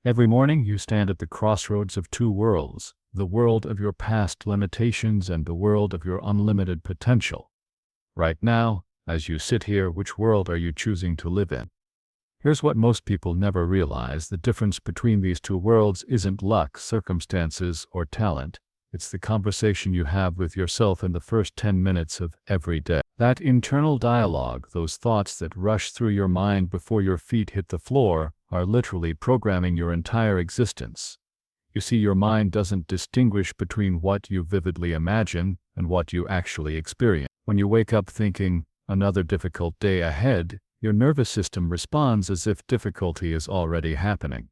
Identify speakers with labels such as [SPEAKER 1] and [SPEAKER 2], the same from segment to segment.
[SPEAKER 1] Every morning you stand at the crossroads of two worlds, the world of your past limitations and the world of your unlimited potential. Right now, as you sit here, which world are you choosing to live in? Here's what most people never realize: the difference between these two worlds isn't luck, circumstances, or talent. It's the conversation you have with yourself in the first 10 minutes of every day. That internal dialogue, those thoughts that rush through your mind before your feet hit the floor, are literally programming your entire existence. You see, your mind doesn't distinguish between what you vividly imagine and what you actually experience. When you wake up thinking, another difficult day ahead, your nervous system responds as if difficulty is already happening.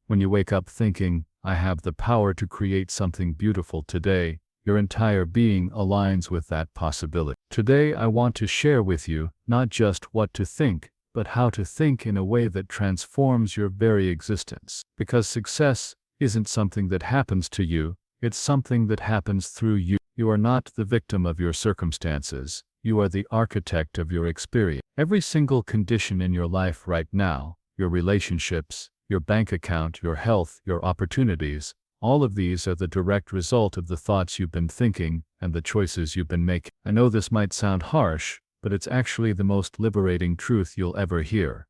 [SPEAKER 1] When you wake up thinking, I have the power to create something beautiful today, your entire being aligns with that possibility. Today I want to share with you not just what to think, but how to think in a way that transforms your very existence. Because success isn't something that happens to you, it's something that happens through you. You are not the victim of your circumstances, you are the architect of your experience. Every single condition in your life right now, your relationships, your bank account, your health, your opportunities, all of these are the direct result of the thoughts you've been thinking and the choices you've been making. I know this might sound harsh, but it's actually the most liberating truth you'll ever hear.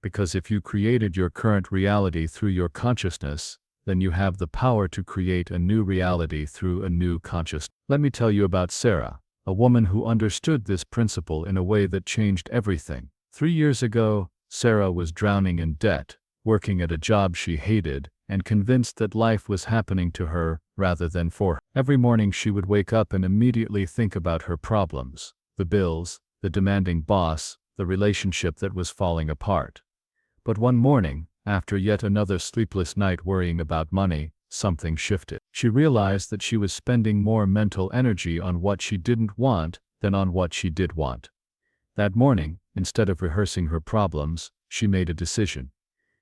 [SPEAKER 1] Because if you created your current reality through your consciousness, then you have the power to create a new reality through a new consciousness. Let me tell you about Sarah, a woman who understood this principle in a way that changed everything. 3 years ago, Sarah was drowning in debt, working at a job she hated, and convinced that life was happening to her rather than for her. Every morning she would wake up and immediately think about her problems, the bills, the demanding boss, the relationship that was falling apart. But one morning, after yet another sleepless night worrying about money, something shifted. She realized that she was spending more mental energy on what she didn't want than on what she did want. That morning, instead of rehearsing her problems, she made a decision.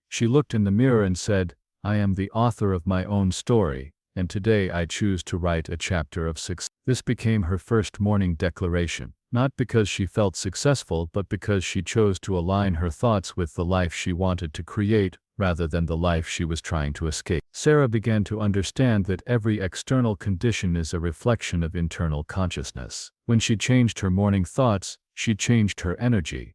[SPEAKER 1] She looked in the mirror and said, I am the author of my own story, and today I choose to write a chapter of success. This became her first morning declaration, not because she felt successful, but because she chose to align her thoughts with the life she wanted to create, rather than the life she was trying to escape. Sarah began to understand that every external condition is a reflection of internal consciousness. When she changed her morning thoughts, she changed her energy.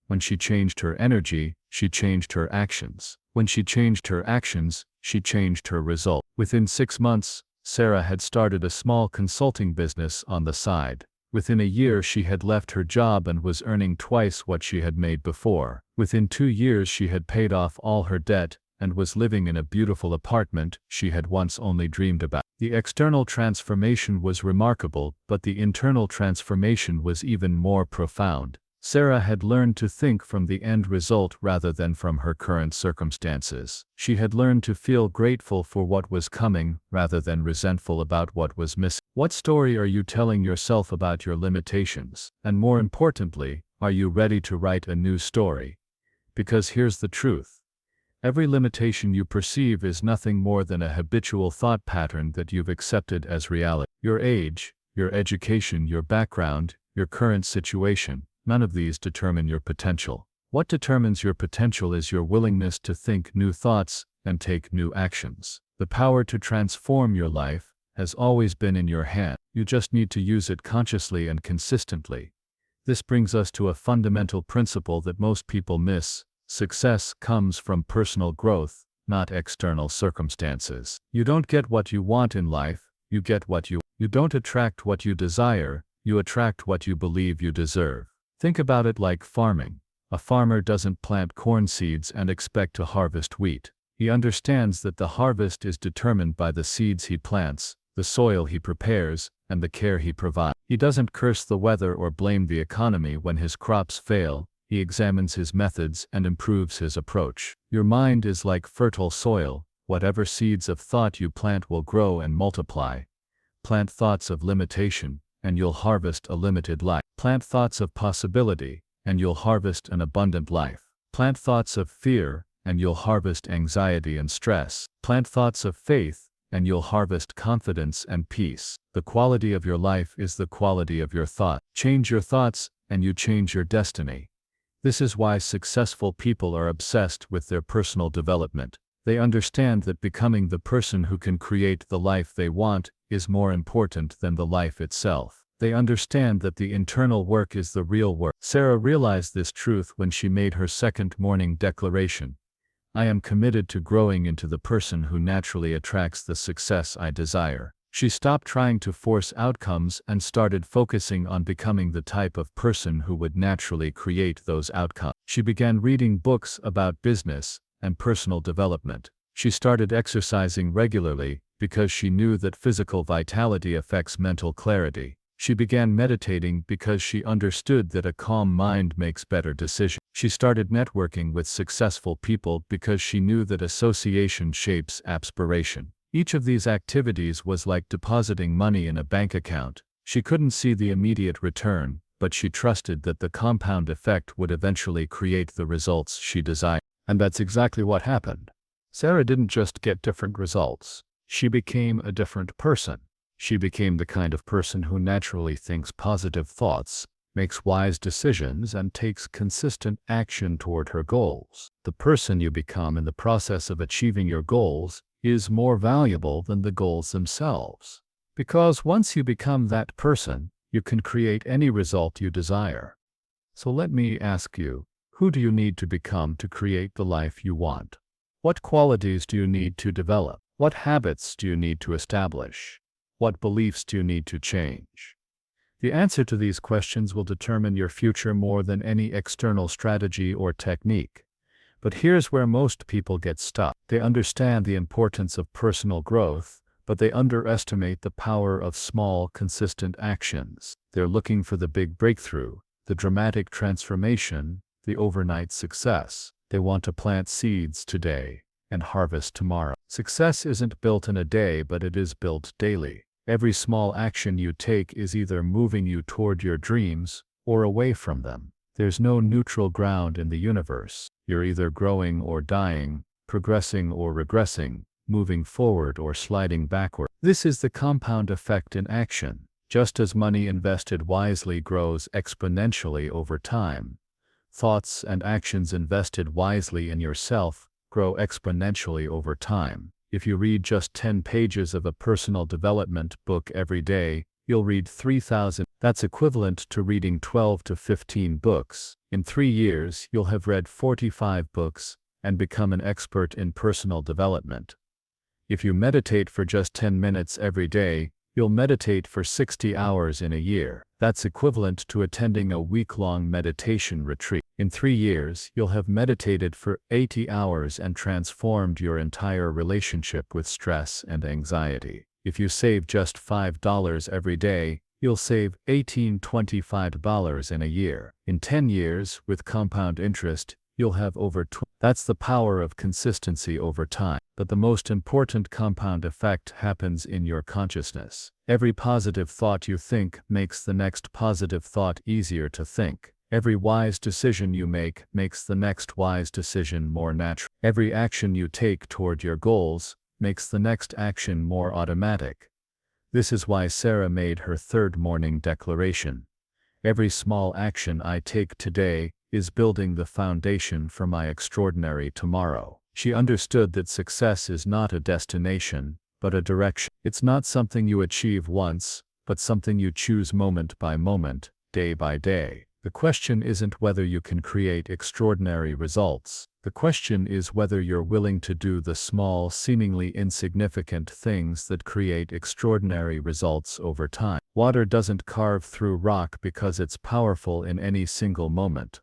[SPEAKER 1] When she changed her energy, she changed her actions. When she changed her actions, she changed her result. Within 6 months, Sarah had started a small consulting business on the side. Within a year she had left her job and was earning twice what she had made before. Within 2 years she had paid off all her debt and was living in a beautiful apartment she had once only dreamed about. The external transformation was remarkable, but the internal transformation was even more profound. Sarah had learned to think from the end result rather than from her current circumstances. She had learned to feel grateful for what was coming rather than resentful about what was missing. What story are you telling yourself about your limitations? And more importantly, are you ready to write a new story? Because here's the truth. Every limitation you perceive is nothing more than a habitual thought pattern that you've accepted as reality. Your age, your education, your background, your current situation, none of these determine your potential. What determines your potential is your willingness to think new thoughts and take new actions. The power to transform your life has always been in your hand. You just need to use it consciously and consistently. This brings us to a fundamental principle that most people miss. Success comes from personal growth, not external circumstances. You don't get what you want in life, you get what you don't attract what you desire, you attract what you believe you deserve. Think about it like farming. A farmer doesn't plant corn seeds and expect to harvest wheat. He understands that the harvest is determined by the seeds he plants, the soil he prepares, and the care he provides. He doesn't curse the weather or blame the economy when his crops fail. He examines his methods and improves his approach. Your mind is like fertile soil. Whatever seeds of thought you plant will grow and multiply. Plant thoughts of limitation, and you'll harvest a limited life. Plant thoughts of possibility, and you'll harvest an abundant life. Plant thoughts of fear, and you'll harvest anxiety and stress. Plant thoughts of faith, and you'll harvest confidence and peace. The quality of your life is the quality of your thought. Change your thoughts, and you change your destiny. This is why successful people are obsessed with their personal development. They understand that becoming the person who can create the life they want is more important than the life itself. They understand that the internal work is the real work. Sarah realized this truth when she made her second morning declaration. I am committed to growing into the person who naturally attracts the success I desire. She stopped trying to force outcomes and started focusing on becoming the type of person who would naturally create those outcomes. She began reading books about business and personal development. She started exercising regularly because she knew that physical vitality affects mental clarity. She began meditating because she understood that a calm mind makes better decisions. She started networking with successful people because she knew that association shapes aspiration. Each of these activities was like depositing money in a bank account. She couldn't see the immediate return, but she trusted that the compound effect would eventually create the results she desired. And that's exactly what happened. Sarah didn't just get different results. She became a different person. She became the kind of person who naturally thinks positive thoughts, makes wise decisions, and takes consistent action toward her goals. The person you become in the process of achieving your goals is more valuable than the goals themselves. Because once you become that person, you can create any result you desire. So let me ask you, who do you need to become to create the life you want? What qualities do you need to develop? What habits do you need to establish? What beliefs do you need to change? The answer to these questions will determine your future more than any external strategy or technique. But here's where most people get stuck. They understand the importance of personal growth, but they underestimate the power of small, consistent actions. They're looking for the big breakthrough, the dramatic transformation, the overnight success. They want to plant seeds today and harvest tomorrow. Success isn't built in a day, but it is built daily. Every small action you take is either moving you toward your dreams or away from them. There's no neutral ground in the universe. You're either growing or dying, progressing or regressing, moving forward or sliding backward. This is the compound effect in action. Just as money invested wisely grows exponentially over time, thoughts and actions invested wisely in yourself grow exponentially over time. If you read just 10 pages of a personal development book every day, you'll read 3,000. That's equivalent to reading 12 to 15 books. In 3 years, you'll have read 45 books and become an expert in personal development. If you meditate for just 10 minutes every day, you'll meditate for 60 hours in a year. That's equivalent to attending a week-long meditation retreat. In 3 years, you'll have meditated for 80 hours and transformed your entire relationship with stress and anxiety. If you save just $5 every day, you'll save $1825 in a year. In 10 years, with compound interest, you'll have over 20. That's the power of consistency over time. But the most important compound effect happens in your consciousness. Every positive thought you think makes the next positive thought easier to think. Every wise decision you make makes the next wise decision more natural. Every action you take toward your goals makes the next action more automatic. This is why Sarah made her third morning declaration. Every small action I take today is building the foundation for my extraordinary tomorrow. She understood that success is not a destination, but a direction. It's not something you achieve once, but something you choose moment by moment, day by day. The question isn't whether you can create extraordinary results. The question is whether you're willing to do the small, seemingly insignificant things that create extraordinary results over time. Water doesn't carve through rock because it's powerful in any single moment.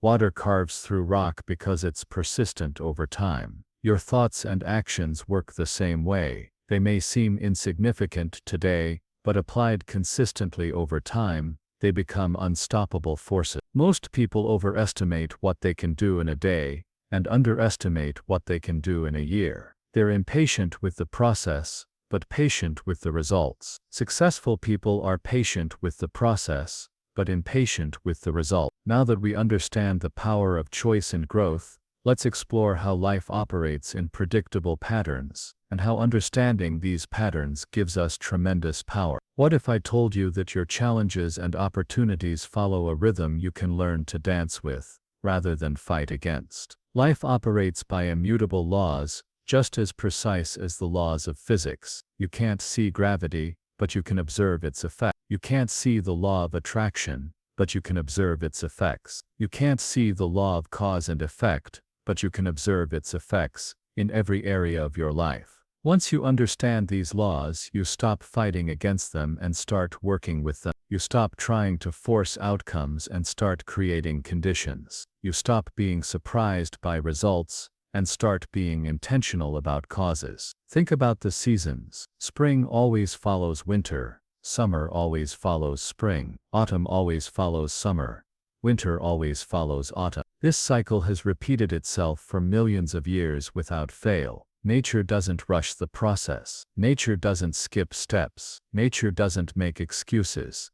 [SPEAKER 1] Water carves through rock because it's persistent over time. Your thoughts and actions work the same way. They may seem insignificant today, but applied consistently over time, they become unstoppable forces. Most people overestimate what they can do in a day and underestimate what they can do in a year. They're impatient with the process, but patient with the results. Successful people are patient with the process, but impatient with the result. Now that we understand the power of choice and growth, let's explore how life operates in predictable patterns, and how understanding these patterns gives us tremendous power. What if I told you that your challenges and opportunities follow a rhythm you can learn to dance with, rather than fight against? Life operates by immutable laws, just as precise as the laws of physics. You can't see gravity, but you can observe its effect. You can't see the law of attraction, but you can observe its effects. You can't see the law of cause and effect, but you can observe its effects in every area of your life. Once you understand these laws, you stop fighting against them and start working with them. You stop trying to force outcomes and start creating conditions. You stop being surprised by results and start being intentional about causes. Think about the seasons. Spring always follows winter. Summer always follows spring. Autumn always follows summer. Winter always follows autumn. This cycle has repeated itself for millions of years without fail. Nature doesn't rush the process. Nature doesn't skip steps. Nature doesn't make excuses.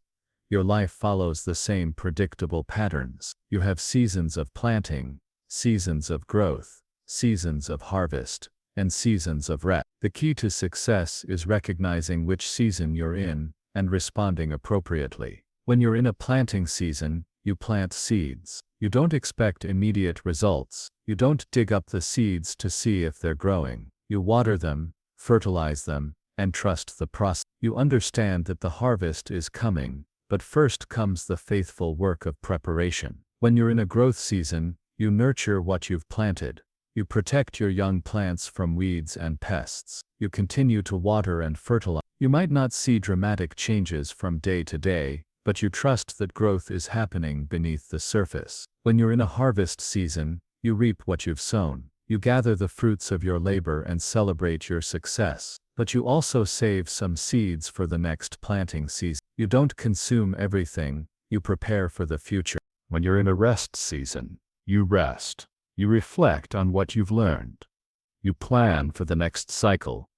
[SPEAKER 1] Your life follows the same predictable patterns. You have seasons of planting, seasons of growth, seasons of harvest, and seasons of rest. The key to success is recognizing which season you're in and responding appropriately. When you're in a planting season, you plant seeds. You don't expect immediate results. You don't dig up the seeds to see if they're growing. You water them, fertilize them, and trust the process. You understand that the harvest is coming, but first comes the faithful work of preparation. When you're in a growth season, you nurture what you've planted. You protect your young plants from weeds and pests. You continue to water and fertilize. You might not see dramatic changes from day to day, but you trust that growth is happening beneath the surface. When you're in a harvest season, you reap what you've sown. You gather the fruits of your labor and celebrate your success. But you also save some seeds for the next planting season. You don't consume everything, you prepare for the future. When you're in a rest season, you rest. You reflect on what you've learned. You plan for the next cycle.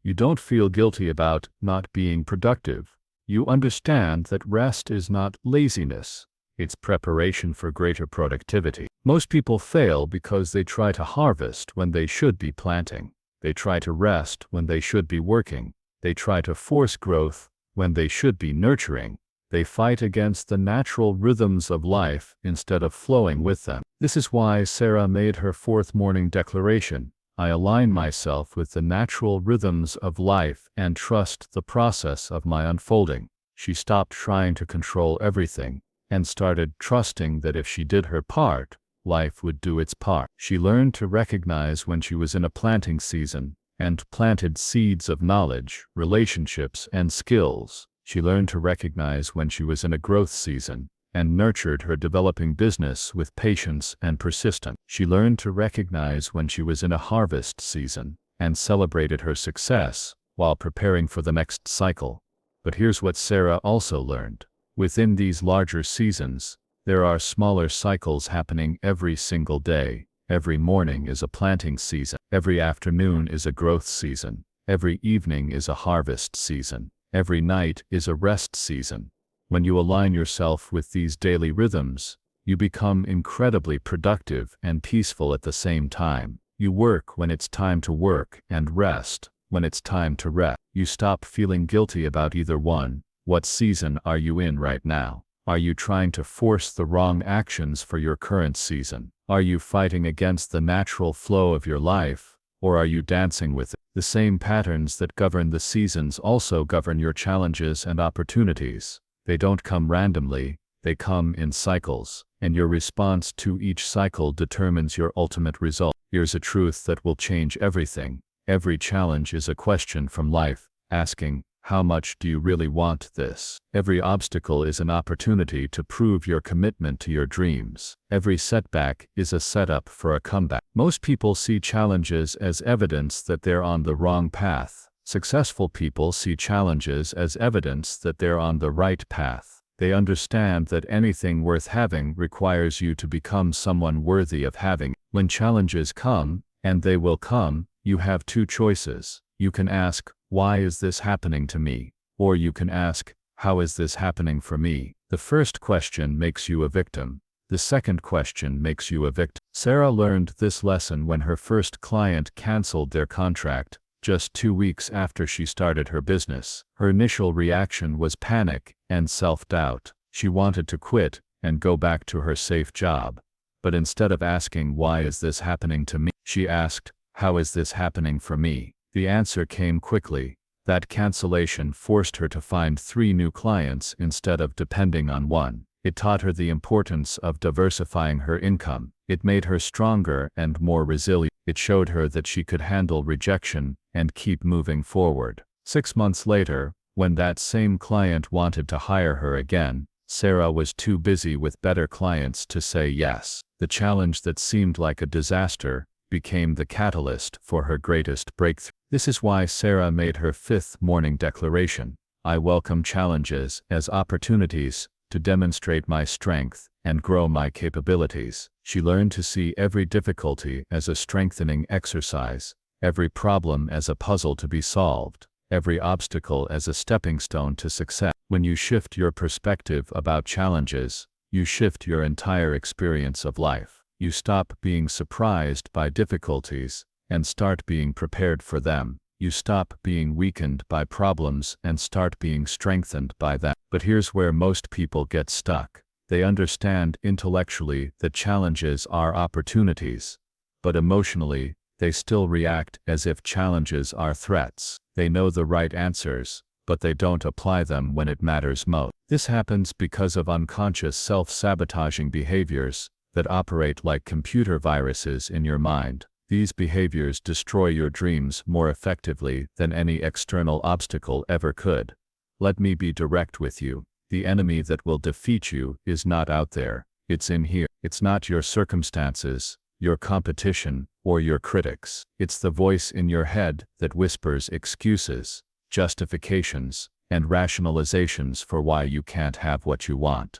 [SPEAKER 1] You don't feel guilty about not being productive. You understand that rest is not laziness. It's preparation for greater productivity. Most people fail because they try to harvest when they should be planting. They try to rest when they should be working. They try to force growth when they should be nurturing. They fight against the natural rhythms of life instead of flowing with them. This is why Sarah made her fourth morning declaration. I align myself with the natural rhythms of life and trust the process of my unfolding. She stopped trying to control everything and started trusting that if she did her part, life would do its part. She learned to recognize when she was in a planting season and planted seeds of knowledge, relationships, and skills. She learned to recognize when she was in a growth season and nurtured her developing business with patience and persistence. She learned to recognize when she was in a harvest season and celebrated her success while preparing for the next cycle. But here's what Sarah also learned. Within these larger seasons, there are smaller cycles happening every single day. Every morning is a planting season. Every afternoon is a growth season. Every evening is a harvest season. Every night is a rest season. When you align yourself with these daily rhythms, you become incredibly productive and peaceful at the same time. You work when it's time to work and rest when it's time to rest. You stop feeling guilty about either one. What season are you in right now? Are you trying to force the wrong actions for your current season? Are you fighting against the natural flow of your life, or are you dancing with it? The same patterns that govern the seasons also govern your challenges and opportunities. They don't come randomly, they come in cycles, and your response to each cycle determines your ultimate result. Here's a truth that will change everything. Every challenge is a question from life, asking, how much do you really want this? Every obstacle is an opportunity to prove your commitment to your dreams. Every setback is a setup for a comeback. Most people see challenges as evidence that they're on the wrong path. Successful people see challenges as evidence that they're on the right path. They understand that anything worth having requires you to become someone worthy of having. When challenges come, and they will come, you have two choices. You can ask, why is this happening to me? Or you can ask, how is this happening for me? The first question makes you a victim. The second question makes you a victim. Sarah learned this lesson when her first client canceled their contract, just 2 weeks after she started her business. Her initial reaction was panic and self-doubt. She wanted to quit and go back to her safe job. But instead of asking, why is this happening to me? She asked, How is this happening for me? The answer came quickly. That cancellation forced her to find 3 new clients instead of depending on one. It taught her the importance of diversifying her income. It made her stronger and more resilient. It showed her that she could handle rejection and keep moving forward. 6 months later, when that same client wanted to hire her again, Sarah was too busy with better clients to say yes. The challenge that seemed like a disaster became the catalyst for her greatest breakthrough. This is why Sarah made her 5th morning declaration. I welcome challenges as opportunities to demonstrate my strength and grow my capabilities. She learned to see every difficulty as a strengthening exercise, every problem as a puzzle to be solved, every obstacle as a stepping stone to success. When you shift your perspective about challenges, you shift your entire experience of life. You stop being surprised by difficulties and start being prepared for them. You stop being weakened by problems and start being strengthened by them. But here's where most people get stuck. They understand intellectually that challenges are opportunities, but emotionally, they still react as if challenges are threats. They know the right answers, but they don't apply them when it matters most. This happens because of unconscious self-sabotaging behaviors that operate like computer viruses in your mind. These behaviors destroy your dreams more effectively than any external obstacle ever could. Let me be direct with you. The enemy that will defeat you is not out there. It's in here. It's not your circumstances, your competition, or your critics. It's the voice in your head that whispers excuses, justifications, and rationalizations for why you can't have what you want.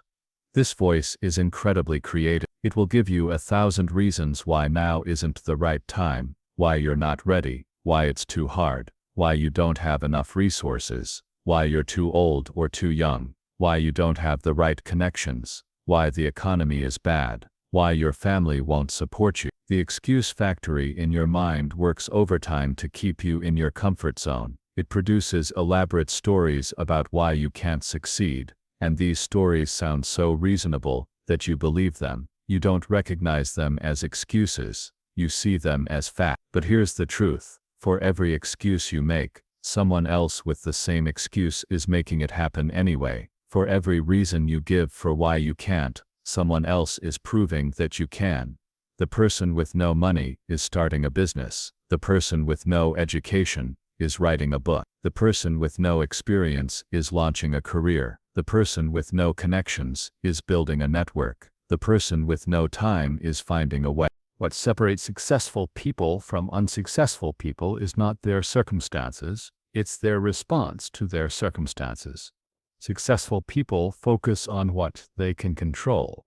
[SPEAKER 1] This voice is incredibly creative. It will give you 1,000 reasons why now isn't the right time, why you're not ready, why it's too hard, why you don't have enough resources, why you're too old or too young, why you don't have the right connections, why the economy is bad, why your family won't support you. The excuse factory in your mind works overtime to keep you in your comfort zone. It produces elaborate stories about why you can't succeed, and these stories sound so reasonable that you believe them. You don't recognize them as excuses, you see them as fact. But here's the truth. For every excuse you make, someone else with the same excuse is making it happen anyway. For every reason you give for why you can't, someone else is proving that you can. The person with no money is starting a business. The person with no education is writing a book. The person with no experience is launching a career. The person with no connections is building a network. The person with no time is finding a way. What separates successful people from unsuccessful people is not their circumstances, it's their response to their circumstances. Successful people focus on what they can control.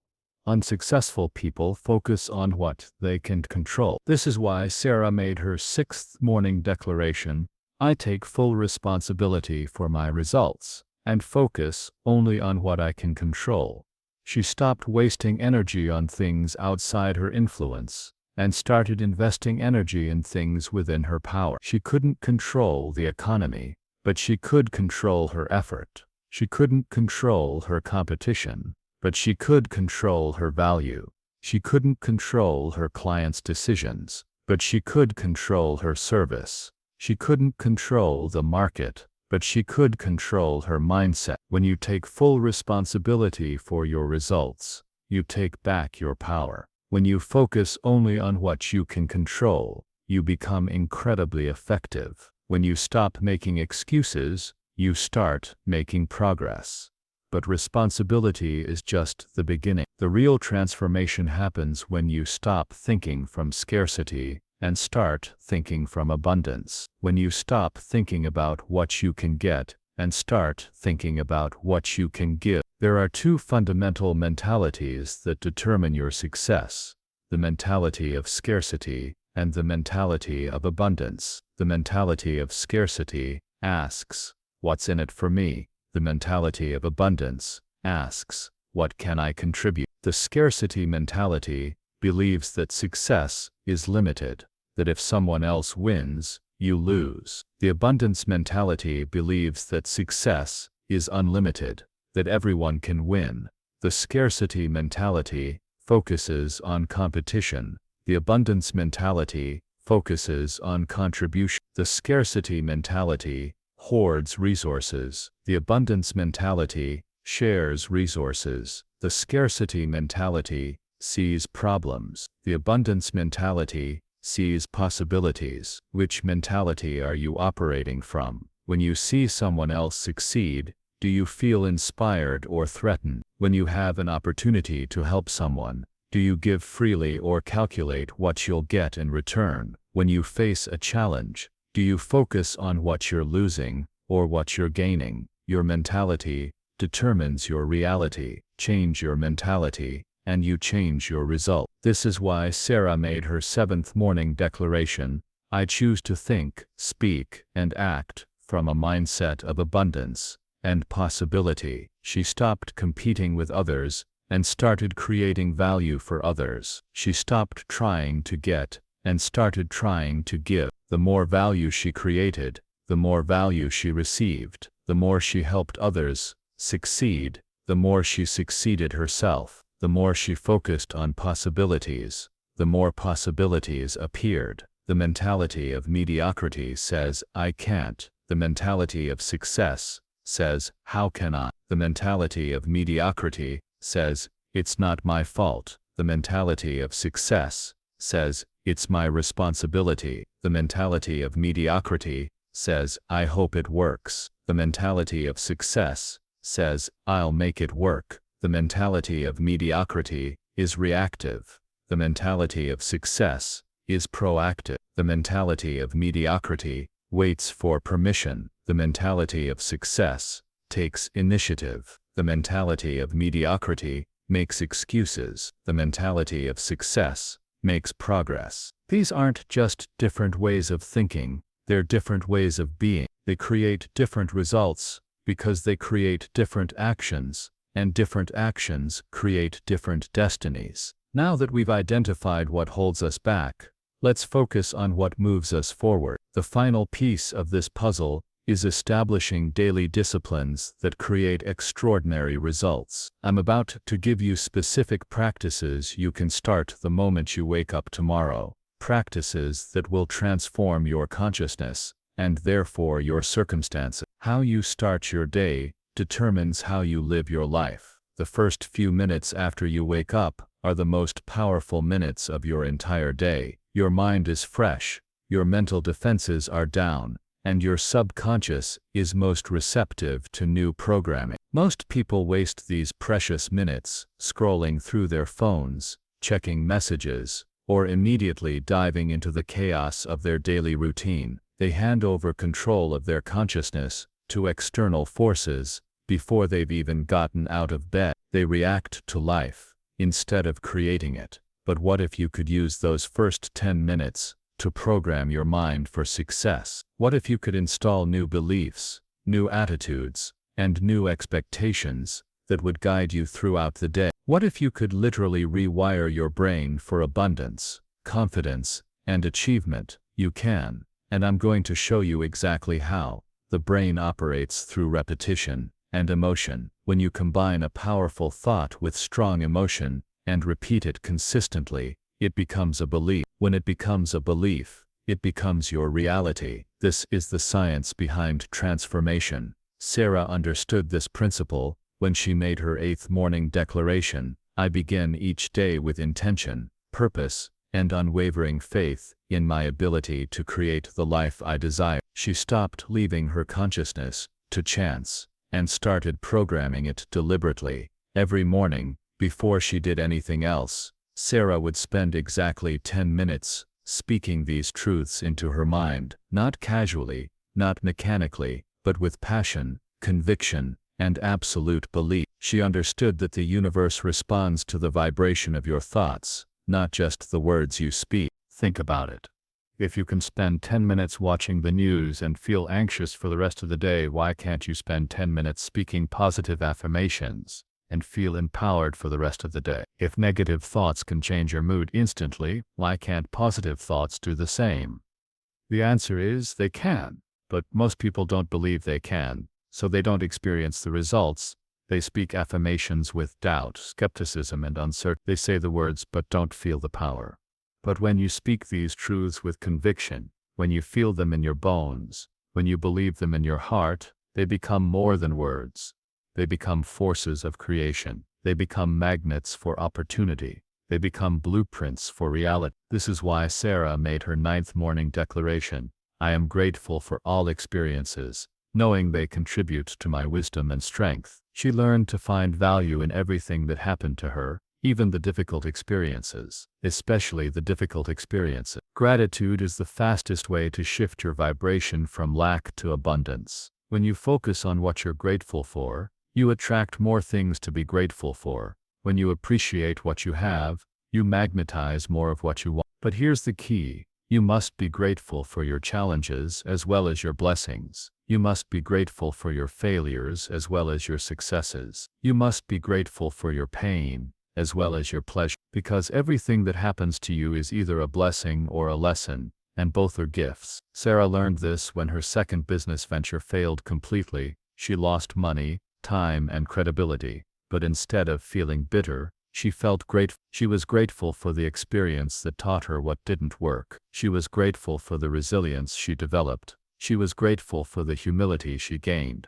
[SPEAKER 1] Unsuccessful people focus on what they can't control. This is why Sarah made her 6th morning declaration. I take full responsibility for my results and focus only on what I can control. She stopped wasting energy on things outside her influence and started investing energy in things within her power. She couldn't control the economy, but she could control her effort. She couldn't control her competition, but she could control her value. She couldn't control her clients' decisions, but she could control her service. She couldn't control the market, but she could control her mindset. When you take full responsibility for your results, you take back your power. When you focus only on what you can control, you become incredibly effective. When you stop making excuses, you start making progress. But responsibility is just the beginning. The real transformation happens when you stop thinking from scarcity and start thinking from abundance. When you stop thinking about what you can get and start thinking about what you can give. There are 2 fundamental mentalities that determine your success: the mentality of scarcity and the mentality of abundance. The mentality of scarcity asks, "What's in it for me?" The mentality of abundance asks, "What can I contribute?" The scarcity mentality believes that success is limited, that if someone else wins, you lose. The abundance mentality believes that success is unlimited, that everyone can win. The scarcity mentality focuses on competition. The abundance mentality focuses on contribution. The scarcity mentality hoards resources. The abundance mentality shares resources. The scarcity mentality sees problems. The abundance mentality sees possibilities. Which mentality are you operating from? When you see someone else succeed, do you feel inspired or threatened? When you have an opportunity to help someone, do you give freely or calculate what you'll get in return? When you face a challenge, do you focus on what you're losing or what you're gaining? Your mentality determines your reality. Change your mentality, and you change your result. This is why Sarah made her 7th morning declaration: I choose to think, speak, and act from a mindset of abundance and possibility. She stopped competing with others and started creating value for others. She stopped trying to get and started trying to give. The more value she created, the more value she received. The more she helped others succeed, the more she succeeded herself. The more she focused on possibilities, the more possibilities appeared. The mentality of mediocrity says, I can't. The mentality of success says, how can I? The mentality of mediocrity says, it's not my fault. The mentality of success says, it's my responsibility. The mentality of mediocrity says, I hope it works. The mentality of success says, I'll make it work. The mentality of mediocrity is reactive. The mentality of success is proactive. The mentality of mediocrity waits for permission. The mentality of success takes initiative. The mentality of mediocrity makes excuses. The mentality of success makes progress. These aren't just different ways of thinking, they're different ways of being. They create different results because they create different actions, and different actions create different destinies. Now that we've identified what holds us back, let's focus on what moves us forward. The final piece of this puzzle is establishing daily disciplines that create extraordinary results. I'm about to give you specific practices you can start the moment you wake up tomorrow. Practices that will transform your consciousness, and therefore your circumstances. How you start your day determines how you live your life. The first few minutes after you wake up are the most powerful minutes of your entire day. Your mind is fresh, your mental defenses are down, and your subconscious is most receptive to new programming. Most people waste these precious minutes scrolling through their phones, checking messages, or immediately diving into the chaos of their daily routine. They hand over control of their consciousness to external forces before they've even gotten out of bed. They react to life instead of creating it. But what if you could use those first 10 minutes to program your mind for success? What if you could install new beliefs, new attitudes, and new expectations that would guide you throughout the day? What if you could literally rewire your brain for abundance, confidence, and achievement? You can, and I'm going to show you exactly how. The brain operates through repetition and emotion. When you combine a powerful thought with strong emotion and repeat it consistently, it becomes a belief. When it becomes a belief, it becomes your reality. This is the science behind transformation. Sarah understood this principle when she made her 8th morning declaration. I begin each day with intention, purpose, and unwavering faith in my ability to create the life I desire. She stopped leaving her consciousness to chance and started programming it deliberately. Every morning, before she did anything else, Sarah would spend exactly 10 minutes speaking these truths into her mind, not casually, not mechanically, but with passion, conviction, and absolute belief. She understood that the universe responds to the vibration of your thoughts, not just the words you speak. Think about it. If you can spend 10 minutes watching the news and feel anxious for the rest of the day, why can't you spend 10 minutes speaking positive affirmations and feel empowered for the rest of the day? If negative thoughts can change your mood instantly, why can't positive thoughts do the same? The answer is they can, but most people don't believe they can, so they don't experience the results. They speak affirmations with doubt, skepticism, and uncertainty. They say the words but don't feel the power. But when you speak these truths with conviction, when you feel them in your bones, when you believe them in your heart, they become more than words. They become forces of creation. They become magnets for opportunity. They become blueprints for reality. This is why Sarah made her 9th morning declaration. I am grateful for all experiences, knowing they contribute to my wisdom and strength. She learned to find value in everything that happened to her, even the difficult experiences, especially the difficult experiences. Gratitude is the fastest way to shift your vibration from lack to abundance. When you focus on what you're grateful for, you attract more things to be grateful for. When you appreciate what you have, you magnetize more of what you want. But here's the key. You must be grateful for your challenges as well as your blessings. You must be grateful for your failures as well as your successes. You must be grateful for your pain as well as your pleasure. Because everything that happens to you is either a blessing or a lesson, and both are gifts. Sarah learned this when her second business venture failed completely. She lost money, time, and credibility. But instead of feeling bitter, she felt grateful. She was grateful for the experience that taught her what didn't work. She was grateful for the resilience she developed. She was grateful for the humility she gained.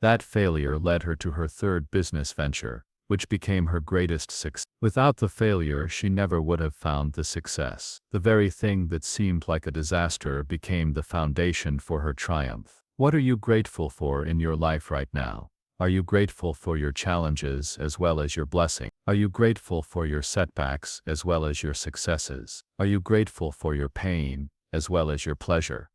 [SPEAKER 1] That failure led her to her third business venture, which became her greatest success. Without the failure, she never would have found the success. The very thing that seemed like a disaster became the foundation for her triumph. What are you grateful for in your life right now? Are you grateful for your challenges as well as your blessing? Are you grateful for your setbacks as well as your successes? Are you grateful for your pain as well as your pleasure?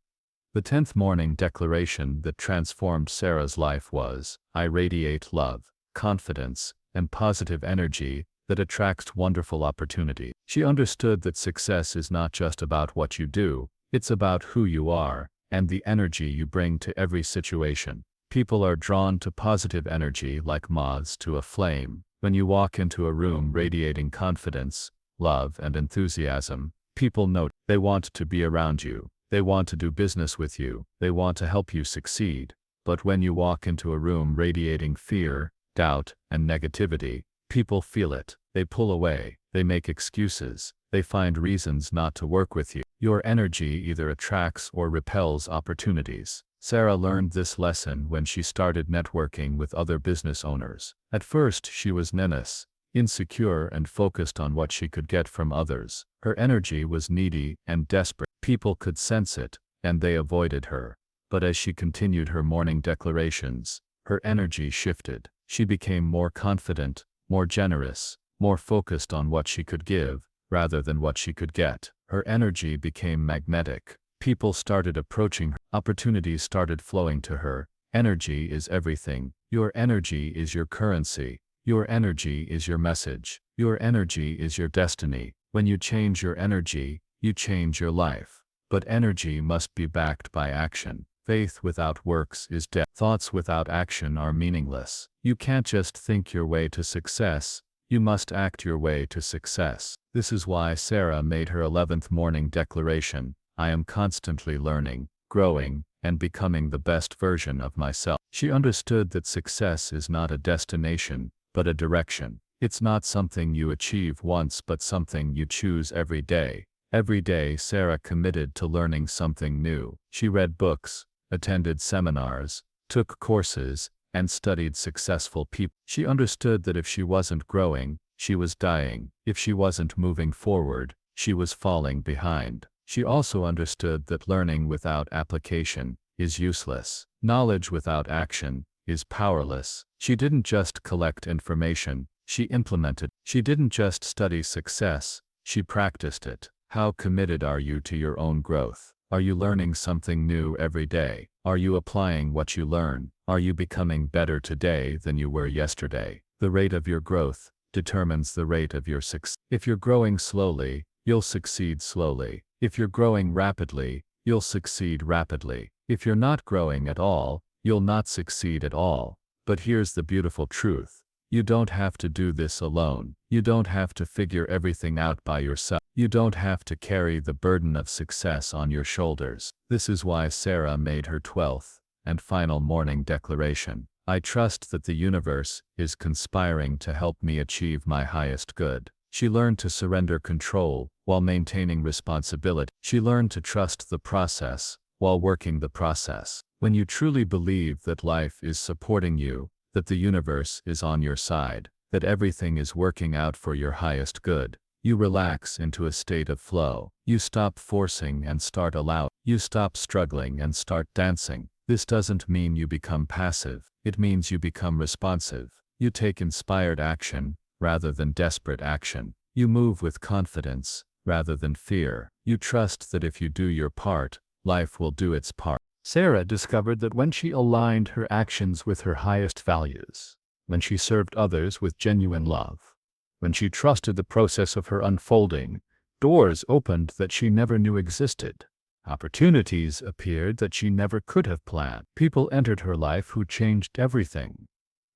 [SPEAKER 1] The 10th morning declaration that transformed Sarah's life was, I radiate love, confidence, and positive energy that attracts wonderful opportunity. She understood that success is not just about what you do, it's about who you are and the energy you bring to every situation. People are drawn to positive energy like moths to a flame. When you walk into a room radiating confidence, love, and enthusiasm, people note. They want to be around you. They want to do business with you. They want to help you succeed. But when you walk into a room radiating fear, doubt, and negativity, people feel it. They pull away. They make excuses. They find reasons not to work with you. Your energy either attracts or repels opportunities. Sarah learned this lesson when she started networking with other business owners. At first, she was nervous, insecure, and focused on what she could get from others. Her energy was needy and desperate. People could sense it, and they avoided her. But as she continued her morning declarations, her energy shifted. She became more confident, more generous, more focused on what she could give, rather than what she could get. Her energy became magnetic. People started approaching her. Opportunities started flowing to her. Energy is everything. Your energy is your currency. Your energy is your message. Your energy is your destiny. When you change your energy, you change your life. But energy must be backed by action. Faith without works is dead. Thoughts without action are meaningless. You can't just think your way to success. You must act your way to success. This is why Sarah made her 11th morning declaration. I am constantly learning, growing, and becoming the best version of myself. She understood that success is not a destination, but a direction. It's not something you achieve once, but something you choose every day. Every day, Sarah committed to learning something new. She read books, attended seminars, took courses, and studied successful people. She understood that if she wasn't growing, she was dying. If she wasn't moving forward, she was falling behind. She also understood that learning without application is useless. Knowledge without action is powerless. She didn't just collect information, she implemented. She didn't just study success, she practiced it. How committed are you to your own growth? Are you learning something new every day? Are you applying what you learn? Are you becoming better today than you were yesterday? The rate of your growth determines the rate of your success. If you're growing slowly, you'll succeed slowly. If you're growing rapidly, you'll succeed rapidly. If you're not growing at all, you'll not succeed at all. But here's the beautiful truth. You don't have to do this alone. You don't have to figure everything out by yourself. You don't have to carry the burden of success on your shoulders. This is why Sarah made her 12th and final morning declaration. I trust that the universe is conspiring to help me achieve my highest good. She learned to surrender control while maintaining responsibility. She learned to trust the process while working the process. When you truly believe that life is supporting you, that the universe is on your side, that everything is working out for your highest good, you relax into a state of flow. You stop forcing and start allowing. You stop struggling and start dancing. This doesn't mean you become passive. It means you become responsive. You take inspired action rather than desperate action. You move with confidence rather than fear. You trust that if you do your part, life will do its part. Sarah discovered that when she aligned her actions with her highest values, when she served others with genuine love, when she trusted the process of her unfolding, doors opened that she never knew existed. Opportunities appeared that she never could have planned. People entered her life who changed everything.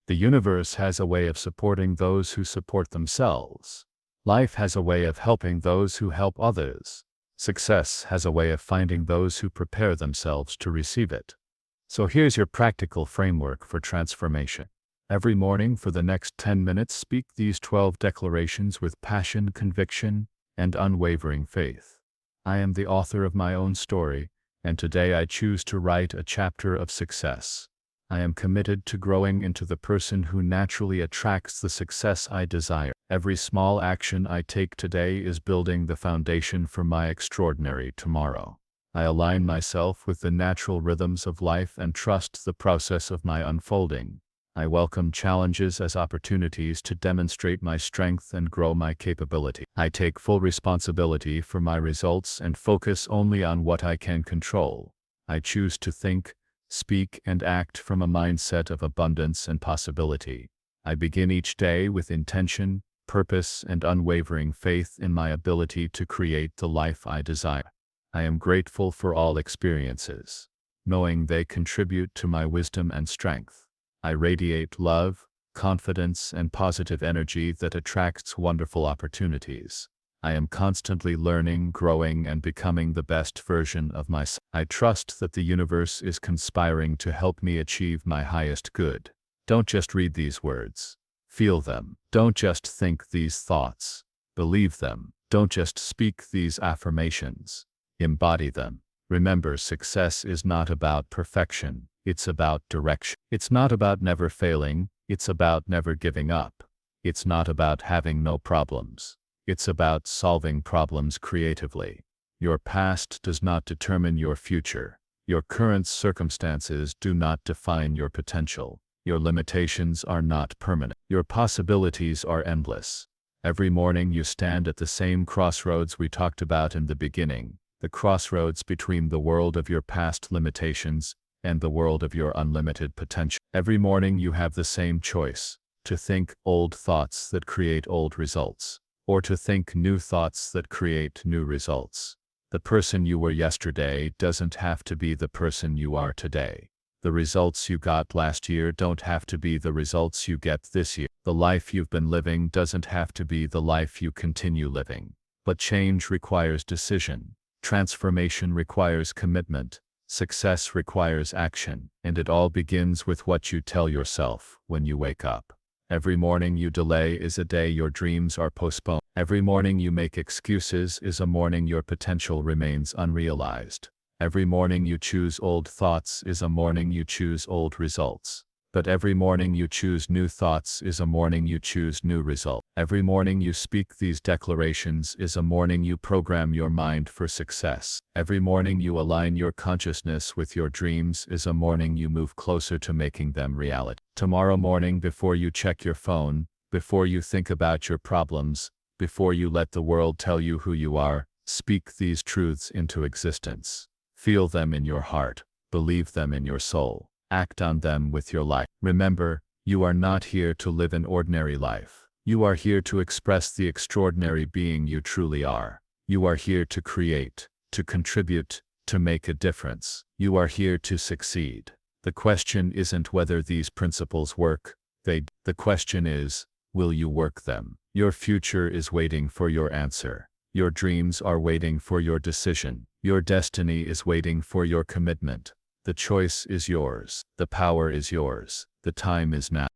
[SPEAKER 1] The universe has a way of supporting those who support themselves. Life has a way of helping those who help others. Success has a way of finding those who prepare themselves to receive it. So here's your practical framework for transformation. Every morning for the next 10 minutes, speak these 12 declarations with passion, conviction, and unwavering faith. I am the author of my own story, and today I choose to write a chapter of success. I am committed to growing into the person who naturally attracts the success I desire. Every small action I take today is building the foundation for my extraordinary tomorrow. I align myself with the natural rhythms of life and trust the process of my unfolding. I welcome challenges as opportunities to demonstrate my strength and grow my capability. I take full responsibility for my results and focus only on what I can control. I choose to think, speak, and act from a mindset of abundance and possibility. I begin each day with intention, purpose, and unwavering faith in my ability to create the life I desire. I am grateful for all experiences, knowing they contribute to my wisdom and strength. I radiate love, confidence, and positive energy that attracts wonderful opportunities. I am constantly learning, growing, and becoming the best version of myself. I trust that the universe is conspiring to help me achieve my highest good. Don't just read these words. Feel them. Don't just think these thoughts. Believe them. Don't just speak these affirmations. Embody them. Remember, success is not about perfection. It's about direction. It's not about never failing. It's about never giving up. It's not about having no problems. It's about solving problems creatively. Your past does not determine your future. Your current circumstances do not define your potential. Your limitations are not permanent. Your possibilities are endless. Every morning you stand at the same crossroads we talked about in the beginning, the crossroads between the world of your past limitations and the world of your unlimited potential. Every morning you have the same choice, to think old thoughts that create old results, or to think new thoughts that create new results. The person you were yesterday doesn't have to be the person you are today. The results you got last year don't have to be the results you get this year. The life you've been living doesn't have to be the life you continue living. But change requires decision. Transformation requires commitment. Success requires action, and it all begins with what you tell yourself when you wake up. Every morning you delay is a day your dreams are postponed. Every morning you make excuses is a morning your potential remains unrealized. Every morning you choose old thoughts is a morning you choose old results. But every morning you choose new thoughts is a morning you choose new results. Every morning you speak these declarations is a morning you program your mind for success. Every morning you align your consciousness with your dreams is a morning you move closer to making them reality. Tomorrow morning, before you check your phone, before you think about your problems, before you let the world tell you who you are, speak these truths into existence. Feel them in your heart. Believe them in your soul. Act on them with your life. Remember, you are not here to live an ordinary life. You are here to express the extraordinary being you truly are. You are here to create, to contribute, to make a difference. You are here to succeed. The question isn't whether these principles work. The question is, will you work them? Your future is waiting for your answer. Your dreams are waiting for your decision. Your destiny is waiting for your commitment. The choice is yours. The power is yours. The time is now.